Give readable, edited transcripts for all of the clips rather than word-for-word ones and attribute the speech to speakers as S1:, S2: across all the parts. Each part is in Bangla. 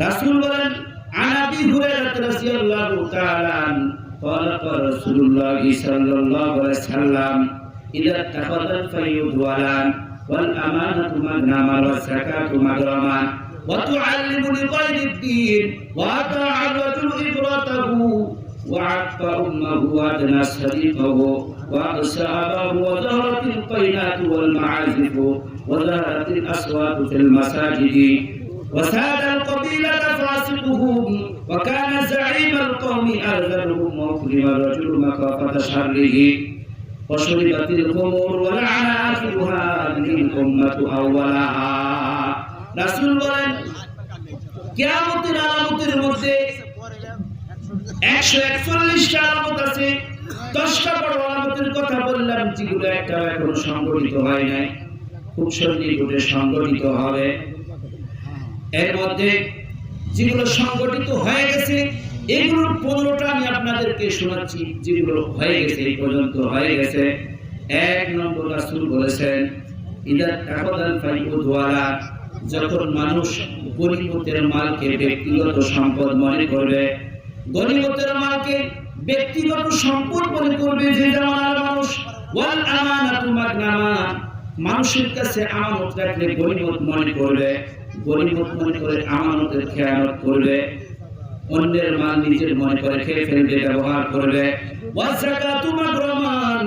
S1: রাসূল বলেন আন আবি হুরায়রা রাদিয়াল্লাহু তাআলা قال رسول الله صلى الله عليه وسلم إذا اتخذ الفيض ولان والأمانة مغنما والزكاة مغرما وتعلم لغير الدين وأطاع الرجل إبرته وعف أمه وأدنى صديقه وأقسى أباه وظهرت القينات والمعازف وظهرت الأصوات في المساجد وساد القبيلة فاسقهم وكان زعيم القوم أرذلهم وأكرم الرجل مخافة شره وشربت الخمور ولعن آخرها هذه الأمة أولها রাসূল বলেন কিয়ামতের আলামতের মধ্যে 141টা আলামত আছে। 10টা বড় আলামতের কথা বললাম, যেগুলো একটাও এখনো সংগঠিত হয় নাই, খুব শীঘ্রই সংগঠিত হবে। এর মধ্যে যেগুলো সংগঠিত হয়ে গেছে এগুলোর 15টা আমি আপনাদেরকে শোনাচ্ছি, যেগুলো হয়ে গেছে এই পর্যন্ত হয়ে গেছে। 1 নম্বর রাসূল বলেছেন ইদা তাকাদাল ফাইউদ ওয়ালা, যখন মানুষ গনিমতের মালকে ব্যক্তিগত সম্পদ মনে করবে, গনিমতের মালকে ব্যক্তিগত সম্পদ মনে করবে যে জামানার মানুষ, ওয়াল আমানাতু মাগনামা, মানুষের কাছে আমানত রাখলে গনিমত মনে করবে, গনিমত মনে করে আমানতের খেয়ানত করবে, অন্যের মাল নিজের মনে করে খেয়ে ফেলবে, ব্যবহার করবে। ওয়াজ যাকাতু মাগরামান,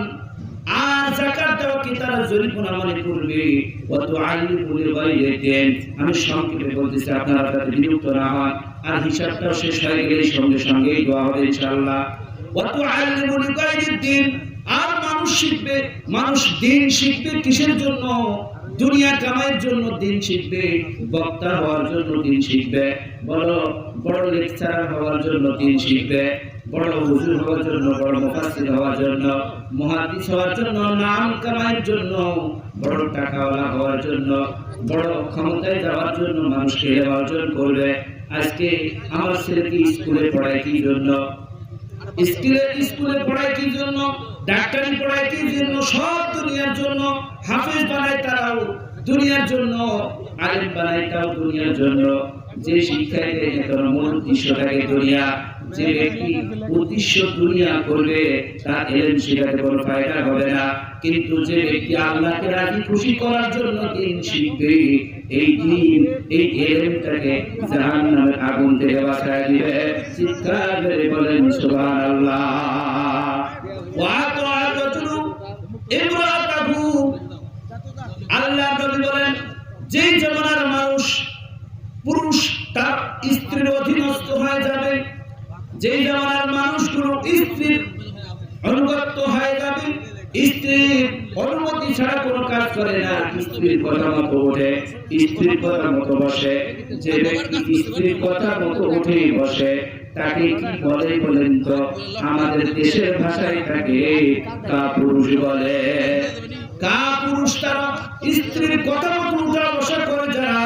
S1: আর যাকাতটাও কি তারা জরিমানা মনে করবে। ওয়া তুআল্লিমু লিগাইরিন, আমি সংক্ষেপে বলতেছি, আপনারা তাতে বিরক্ত না হন, আর হিসাবটাও শেষ হয়ে গেলে সঙ্গে সঙ্গেই দোয়া হবে ইনশাআল্লাহ। ওয়া তুআল্লিমু লিগাইরিন, আর মানুষ শিখবে, মানুষ দিন শিখবে কিসের জন্য? দুনিয়া কামাইয়ের জন্য দিন শিখবে, বক্তা হওয়ার জন্য দিন শিখবে, বড় বড় লেকচারার হওয়ার জন্য দিন শিখবে, বড় হুজুর হওয়ার জন্য, বড় মুফাসসির হওয়ার জন্য, মুহাদ্দিস হওয়ার জন্য, নাম কামাইয়ের জন্য, বড় টাকাওয়ালা হওয়ার জন্য, বড় ক্ষমতায় যাওয়ার জন্য মানুষকে অর্জন করবে। আজকে আমার ছেলেকে স্কুলে পড়ায় কি জন্য? স্কুলে পড়ায় কি জন্য? ডাক্তারি পড়ায় কি জন্য? সব দুনিয়ার জন্য। হাফেজ বানায় তারাও দুনিয়ার জন্য, আলেম বানায় তাও দুনিয়ার জন্য। যে শিক্ষায় দেয় কারণ মূল উদ্দেশ্য থাকে দুনিয়া। যে ব্যক্তি উদ্দেশ্য দুনিয়া করবে তার ইলম শিখাতে কোনো ফায়দা হবে না, কিন্তু যে ব্যক্তি আল্লাহকে রাজি খুশি করার জন্য দিন শিখবে, এই দিন এই ইলমটাকে জাহান্নামের আগুন থেকে বাঁচায় দিবে। চিৎকার করে বলেন সুবহানাল্লাহ। ওয়া তাআতুলু ইমরাতাহু, আল্লাহ নবী বলেন যে জামানার মানুষ পুরুষ তার স্ত্রীর অধীনস্থ হয়ে যাবে, যে জামানার মানুষগুলো স্ত্রীর অনুগত হয়ে যাবে, স্ত্রীর অনুমতি ছাড়া কোনো কাজ করে না, স্ত্রীর কথা মতো ওঠে, স্ত্রীর কথা মতো বসে, যে ব্যক্তি স্ত্রীর কথা মতো উঠে বসে তাকে কি বলে বলেন তো? আমাদের দেশের ভাষায় তাকে কাপুরুষ বলে। কাপুরুষ তারা স্ত্রীর কথা মতো উঠা বসা করে যারা,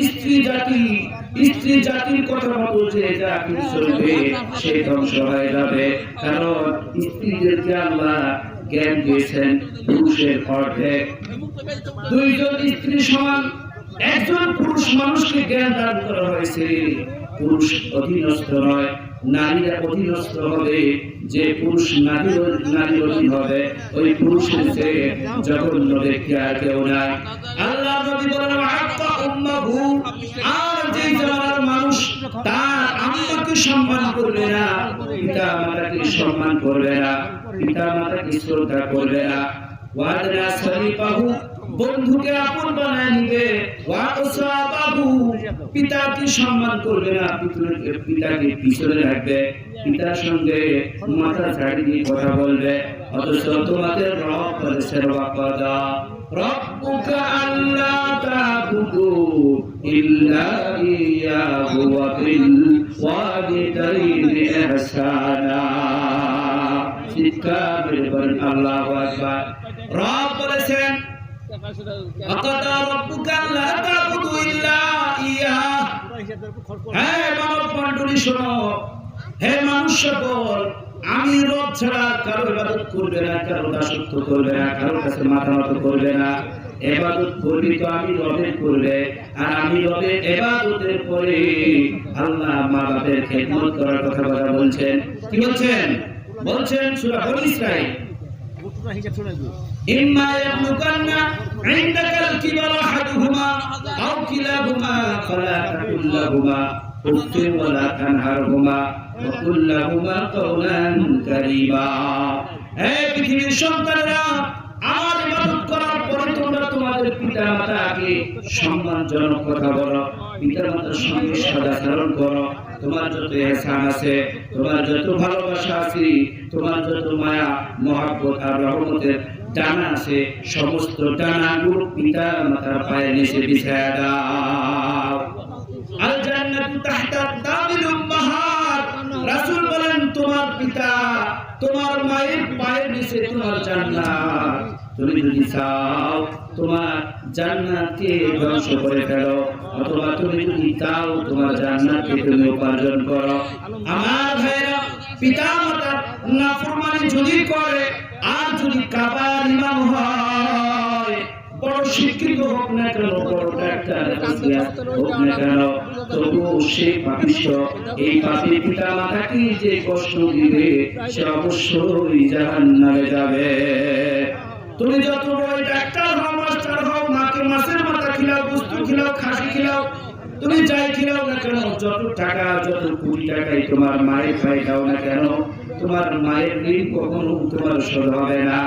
S1: স্ত্রী জাতির কথা মতো যে জাতি চলবে সে ধ্বংস হয়ে যাবে। কারণ স্ত্রীদেরকে আল্লাহ জ্ঞান দিয়েছেন পুরুষের অর্ধেক। 2 জন স্ত্রী সমান, একজন পুরুষ মানুষকে জ্ঞান দান করা হয়েছে। পুরুষ অধীনস্থ নয়, নারীরা অধীনস্থ হবে। যে পুরুষ নারীর অধীন হবে ওই পুরুষের চেয়ে জঘন্য ব্যক্তি আর কেউ নাই। আল্লাহ নবী বলেন আব্বা উম্মাহু, আর যে জামানার মানুষ তার আম্মাকে সম্মান করবে না, পিতা মাতাকে সম্মান করবে না, পিতা মাতাকে শ্রদ্ধা করবে না, ওয়াদনা সলিপাহু, বন্ধুকে আপন বানায় নিবে, ওয়াসাবাহু, পিতাকে সম্মান করবে না, পিতাকে পিছনে রাখবে, পিতার সঙ্গে মাথা ছাড়ি দিয়ে কথা বলবে। অথচ তোমাদের রব বলেছেন ওয়াকাদা রাব্বুকা আল্লা তা'বুদু ইল্লা ইয়াহু ওয়া বিল ওয়ালিদাইনি ইহসানা। চিৎকার করে বলেন আল্লাহু আকবার। রব বলেছেন ওয়াকাদা রাব্বুকা আল্লা তা'বুদু ইল্লা ইয়াহু। হে মানব মণ্ডলী শোনো, হে মানুষ সকল, আমি রব ছাড়া কারো ইবাদত করবে না, কারো দাসত্ব করবে না, কারো কাছে মাথা নত করবে না। ইবাদত করবি তো আমি রবের করবে, আর আমি রবের ইবাদতের পরে আল্লাহ মা বাপের খেদমত করার কথা বলছেন। কি বলছেন? বলছেন সূরা বনী ইসরাঈল, ইম্মা ইয়াবলুগান্না ইনদাকাল কিবারা আহাদুহুমা আও কিলাহুমা ফালা তাকুল লাহুমা উফফিন ওয়ালা তানহারহুমা ওয়া কুল লাহুমা কাওলান কারীমা। হে পৃথিবীর সন্তানেরা, আমার ইবাদত করার পরে তোমরা তোমাদের পিতা মাতাকে সম্মানজনক কথা বলো, পিতা মাতার সঙ্গে সদাচরণ করো। তোমার যত ইহসান আছে, তোমার যত ভালোবাসা আছে, তোমার যত মায়া মহব্বত আর রহমতের ডানা আছে, সমস্ত ডানাগুলো পিতা মাতার পায়ের নিচে বিছায়া দাও। আল জান্নাতু তাহতা তাবিল উম্মাহাত। রাসূল বলেন তোমার পিতা, তোমার মায়ের পায়ের নিচে তোমার জান্নাত। তুমি যদি চাও তোমার জান্নাতকে ধ্বংস করে ফেলো, অথবা তুমি যদি চাও তোমার জান্নাতকে তুমি উপার্জন করো। আমার ভাইরা, পিতা মাতার নাফরমানি যদি করে আর যদি কাবার ইমাম হয়, বড় শিক্ষিত হোক না কেন, বড় ডাক্তার হোক না কেন, তবুও সে পাপিষ্ঠ। এই পাপী পিতা মাতাকে যে কষ্ট দিবে সে অবশ্যই জাহান্নামে যাবে। তুমি যত বড় ডাক্তার হও, মাস্টার হও, মাকে মাছের মাথা খিলাও, বস্তু খিলাও, খাসি খিলাও, তুমি যাই খিলাও না কেন, যত টাকা যত কোটি টাকাই তোমার মায়ের খাই দাও না কেন, তোমার মায়ের ঋণ কখনো তোমার শোধ হবে না।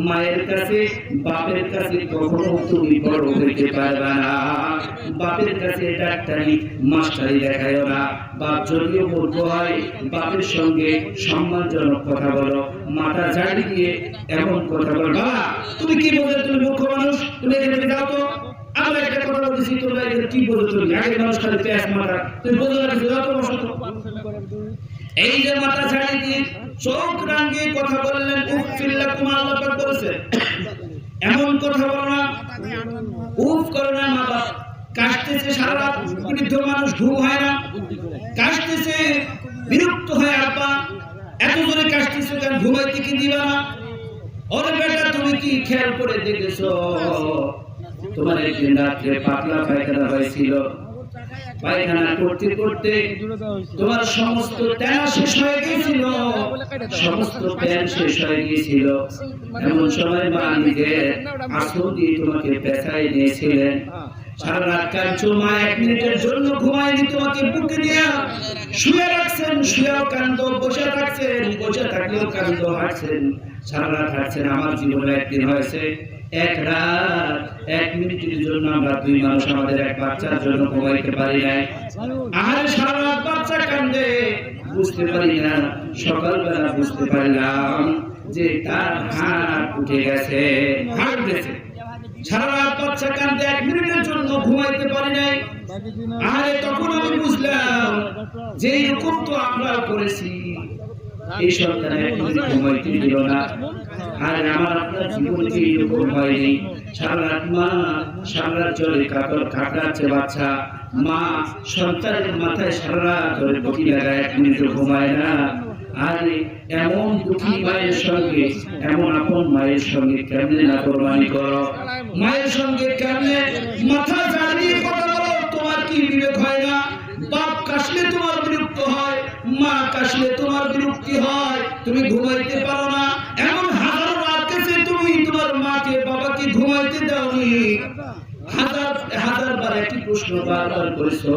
S1: মায়ের কাছে বাপের কাছে কখনো তুমি বড় হইতে পারবে না। বাপের কাছে ডাক্তারি মাস্টারি দেখায় না। বাপ যদিও মূর্খ হয়, বাপের সঙ্গে সম্মানজনক কথা বলো, মাথা ঝাড়ি দিয়ে এমন কথা বলো, বাবা তুমি কি বোঝো, তুমি মূর্খ মানুষ, তুমি এখানে যাও তো। আমরা একটা কথা বলতেছি, তোমরা এখানে কি বোঝো, তুমি আগে মানুষ খালি পেঁয়াজ মাথা, তুমি বোঝো না কিছু, যাও তো বসো তো। এই যে মাথা ঝাড়ি দিয়ে চোখ রাঙিয়ে কথা বললেন, উফফিল লাকুম, আল্লাহ পাক বলেছেন এমন কথা বলো না, উফ করো না। মা বাপ কাশতেছে সারা রাত, বৃদ্ধ মানুষ ঘুম হয় না, কাশতেছে, বিরক্ত হয়, আব্বা এত জোরে কাশতেছে কেন, ঘুমাইতে কি দিবা না? ওরে বেটা তুমি কি খেয়াল করে দেখেছো তোমার একদিন রাত্রে পাতলা পায়খানা হয়েছিল, পায়খানা করতে করতে তোমার সমস্ত তেল শেষ হয়ে গিয়েছিল, সমস্ত তেল শেষ হয়ে গিয়েছিল। এমন সময় মা নিজের আসল দিয়ে তোমাকে পেছায় নিয়েছিলেন। সারা রাত কাঁদছো, মা 1 মিনিটের জন্য ঘুমায়নি, তোমাকে বুকে নিয়ে শুয়ে রাখছেন, শুয়েও কান্দো, বসে থাকছেন, বসে থাকলেও কান্দো, হাঁটছেন, সারা রাত হাঁটছেন। আমার জীবনে একদিন হয়েছে, 1 রাত 1 মিনিটের জন্য আমরা 2 মানুষ আমাদের এক বাচ্চার জন্য ঘুমাইতে পারি নাই। আর সারা রাত বাচ্চা কান্দে, বুঝতে পারি না, সকালবেলা বুঝতে পারলাম যে তার হাত উঠে গেছে, হাত উঠেছে। সারা রাত বাচ্চা কান্দে, 1 মিনিটের জন্য ঘুমাইতে পারি নাই। আরে তখন আমি বুঝলাম যে এরকম তো আমরা করেছি, এই সন্তান একদিন ঘুমাইতে দিল না। আর আমার আপনার জীবনে এরকম হয়নি, সারা রাত মা সারা রাত জলে কাতর কাটাচ্ছে বাচ্চা, মা সন্তানের মাথায় সারা রাত ধরে বটি লাগায়, 1 মিনিট ঘুমায় না। আরে এমন দুঃখী মায়ের সঙ্গে, এমন আপন মায়ের সঙ্গে কেমনে নাফরমানি করো, মায়ের সঙ্গে কেমনে মাথা ঝাড়িয়ে কথা বলো? তোমার কি বিবেক হয় না? বাপ কাশলে তোমার বিরক্ত হয়, মা কাশলে তোমার বিরক্তি হয়, তুমি ঘুমাইতে পারো না। এমন হাজারো রাত গেছে তুমি তোমার মাকে বাবাকে ঘুমাইতে দাওনি, হাজার বার একই প্রশ্ন বারবার করেছো,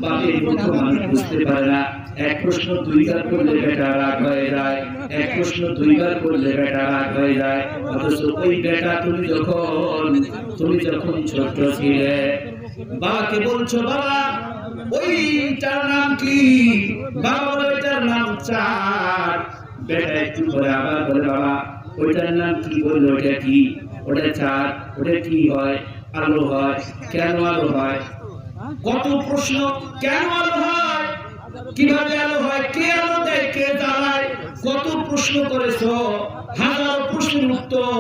S1: বাপের মতো মানুষ বুঝতে পারে না। এক প্রশ্ন 2 বার করলে বেটা রাগ হয়ে যায়, এক প্রশ্ন 2 বার করলে বেটা রাগ হয়ে যায়। অথচ ওই বেটা তুমি যখন ছোট ছিলে বাবাকে বলছো, বাবা ওইটার নাম কি? বাবা বলে ওইটার নাম চাঁদ। বেটা একটু পরে আবার বলে, বাবা ওইটার নাম কি? বললো ওইটা কি? ওটা চাঁদ। ওটা কি হয়? আলো হয়। কেন আলো হয়? কত প্রশ্ন, কেন আলো হয়, কিভাবে আলো হয়, কে আলো দেয়, কে জ্বালায়, কত প্রশ্ন করেছো, হাজার প্রশ্নের উত্তর।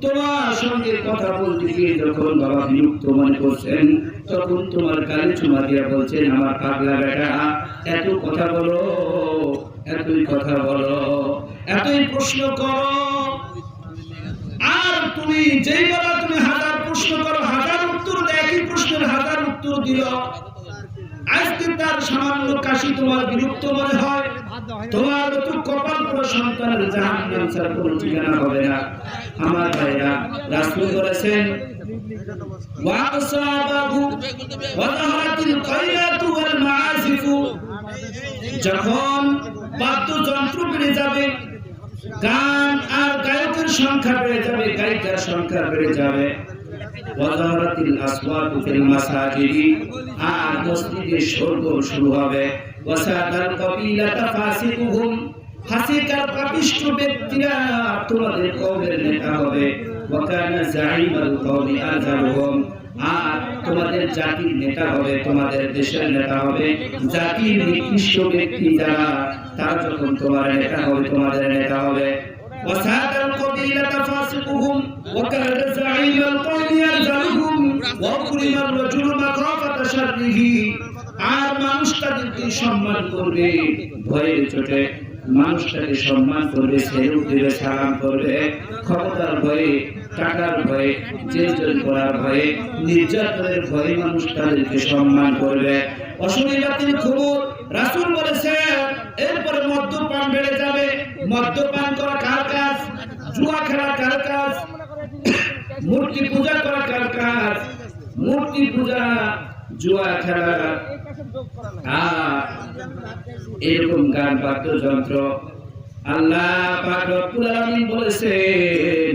S1: তোমার সঙ্গে কথা বলতে গিয়ে যখন বাবা বিরক্ত মনে করছেন, তখন তোমার গালে চুমা দিয়ে বলছেন, আমার পাগলা বেটা এত কথা বলো, এতই কথা বলো। এতই প্রশ্ন করো, আর তুমি যেই বাবা তুমি হাজার প্রশ্ন করো, হাজার উত্তর দেয়, একই প্রশ্নের হাজার উত্তর দিল, আজকে তার সামান্য কাশি তোমার বিরক্ত মনে হয়, তোমার তো কপাল পুরো সন্তানের জাহান্নাম ছাড়া কোনো ঠিকানা হবে না। আমার ভাইরা, রাসূল বলেছেন ওয়াসাবাহু ওয়াদাহাতিল কাইলাতু ওয়াল মাআসিফু, যখন বাদ্যযন্ত্র বেড়ে যাবে, গান আর গায়কের সংখ্যা বেড়ে যাবে, গায়িকার সংখ্যা বেড়ে যাবে, ওয়াজারাতিল আসওয়াতু ফিল মাসাজিদি, আর মসজিদে শোরগোল শুরু হবে, ওয়াসাদাল কাবিলাতা ফাসিকুহুম, ফাসিকার পাপিষ্ঠ ব্যক্তিরা তোমাদের কওমের নেতা হবে, ওয়া কানা জাইমাল কওমি আযহারুহুম, আর তোমাদের জাতির নেতা হবে, তোমাদের দেশের নেতা হবে, জাতির নিকৃষ্ট ব্যক্তি যারা, তারা যখন তোমার নেতা হবে, তোমাদের নেতা হবে, ওয়াসাদাল কাবিলাতা ফাসিকুহুম ওয়া কানা জাইমাল কওমি আযহারুহুম ওয়া কুরিমার রাজুলু মাকাফাতা শাররিহি, আর মানুষ তাদেরকে সম্মান করবে ভয়ের চোটে, মানুষটাকে সম্মান করবে, সেলুট দিবে, সালাম করবে, ক্ষমতার ভয়ে, টাকার ভয়ে, জেল করার ভয়ে, নির্যাতনের ভয়ে মানুষ তাদেরকে সম্মান করবে। অশ্লীলতার খবর রাসূল বলেছেন, এরপরে মদ্যপান বেড়ে যাবে। মদ্যপান করা কার কাজ? জুয়া খেলা কার কাজ? মূর্তি পূজা করা কার কাজ? মূর্তি পূজা, জুয়া খেলা, এরকম গান বাদ্যযন্ত্র। আল্লাহ পাক রব্বুল আলামিন বলেছেন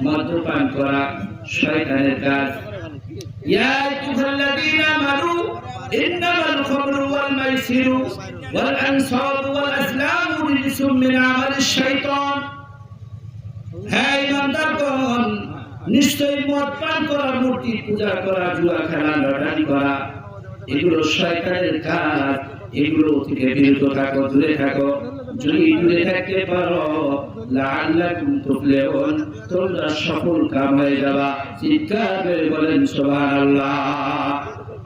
S1: মদ্যপান করা শয়তানের কাজ। ইয়া আইয়ুহাল্লাযীনা আমানু ইন্নামাল খামরু ওয়াল মাইসিরু ওয়াল আনসাবু ওয়াল আজলামু রিজসুম মিন আমালিশ শাইতান, হে ঈমানদারগণ, নিশ্চয়ই মদ পান করা, মূর্তি পূজা করা, জুয়া খেলা, লটারি করা, এগুলো শয়তানের কাজ। এগুলো থেকে বিরত থাকো, দূরে থাকো। যদি দূরে থাকতে পারো, লাআল্লাকুম তুফলিহুন, তোমরা সফল কাম হয়ে যাবা। চিৎকার করে বলেন সুবহানাল্লাহ।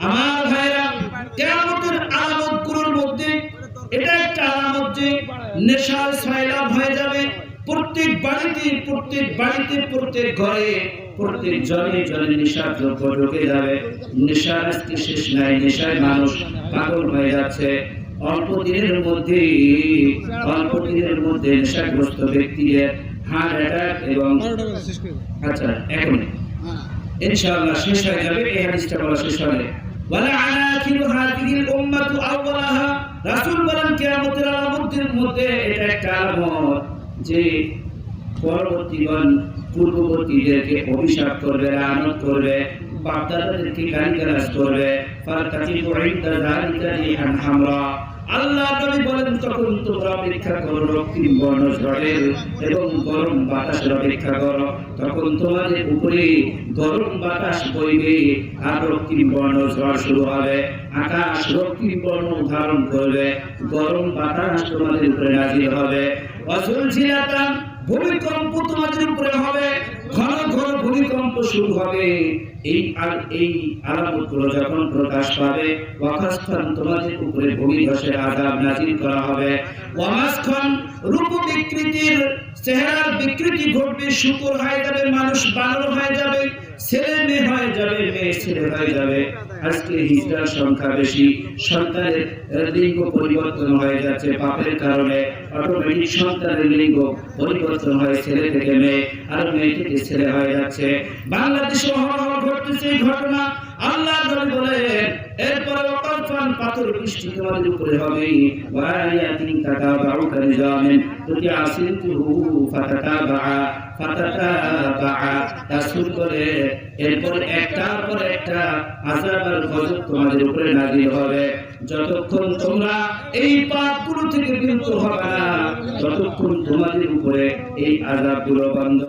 S1: আমার ভাইরা, কিয়ামতের আলামতগুলোর মধ্যে এটা একটা আলামত যে নেশার সয়লাভ হয়ে যাবে। প্রত্যেক বাড়িতে, প্রত্যেক বাড়িতে, প্রত্যেক ঘরে, প্রত্যেক জনে জনে নেশার দ্রব্য ঢুকে যাবে। নেশার আজকে শেষ নাই, নেশায় মানুষ পাগল হয়ে যাচ্ছে। অল্প দিনের মধ্যে নেশাগ্রস্ত ব্যক্তিদের হার্ট অ্যাটাক এবং আচ্ছা এখন ইনশাআল্লাহ শেষ হয়ে যাবে। এই হাদিসটা বলা শেষ হবে। ওয়ালা আনাকিলু হাযিহিল উম্মাতু আউওয়ালাহা, রাসূল বলেন কিয়ামতের আলামতের মধ্যে এটা একটা আলামত যে পরবর্তীগণ পূর্ববর্তীদেরকে অভিশাপ করবে, লানত করবে, বাপ-দাদাদেরকে গালিগালাজ করবে। ফাতাকিবু ইনদা যালিকা রিহান হামরা, আল্লাহ নবী বলেন তখন তোমরা অপেক্ষা করো রক্তিম বর্ণ ঝড়ের এবং গরম বাতাসের অপেক্ষা করো। তখন তোমাদের উপরে গরম বাতাস বইবে আর রক্তিম বর্ণ ঝড় শুরু হবে। আকাশ রক্তিম বর্ণ ধারণ করবে, গরম বাতাস তোমাদের উপরে নাজিল হবে। ওয়াজুলজিলাতান, ভূমিকম্প তোমাদের উপরে হবে, ঘন ঘন ভূমিকম্প শুরু হবে। এই আলামতগুলো যখন প্রকাশ পাবে, ওয়াকাসখান তোমাদের উপরে ভূমিধসের আযাব নাযিল করা হবে। ওয়ামাসখান, রূপ বিকৃতির, চেহারার বিকৃতি ঘটবে, শুকর হয়ে যাবে, মানুষ বানর হয়ে যাবে, ছেলে মেয়ে হয়ে যাবে, মেয়ে ছেলে হয়ে যাবে। আজকে হিজড়ার সংখ্যা বেশি, সন্তানের লিঙ্গ পরিবর্তন হয়ে যাচ্ছে পাপের কারণে। অটোমেটিক সন্তানের লিঙ্গ পরিবর্তন হয়ে ছেলে থেকে মেয়ে আর মেয়ে থেকে ছেলে হয়ে যাচ্ছে। বাংলাদেশে অহরহ ঘটতেছে এই ঘটনা। আল্লাহ বলেন এরপরে ওয়াকাফান, পাথর বৃষ্টি তোমাদের উপরে হবে। ওয়ায়াতিন তাতাবাউ কানিজামিন তুতিআসিনতুহু ফাতাতাবাআ রাসূল বলে এরপর একটার পর একটা আযাব আর গজব তোমাদের উপরে নাযিল হবে। যতক্ষণ তোমরা এই পাপগুলো থেকে বিরত হবে না, ততক্ষণ তোমাদের উপরে এই আযাবগুলো বন্ধ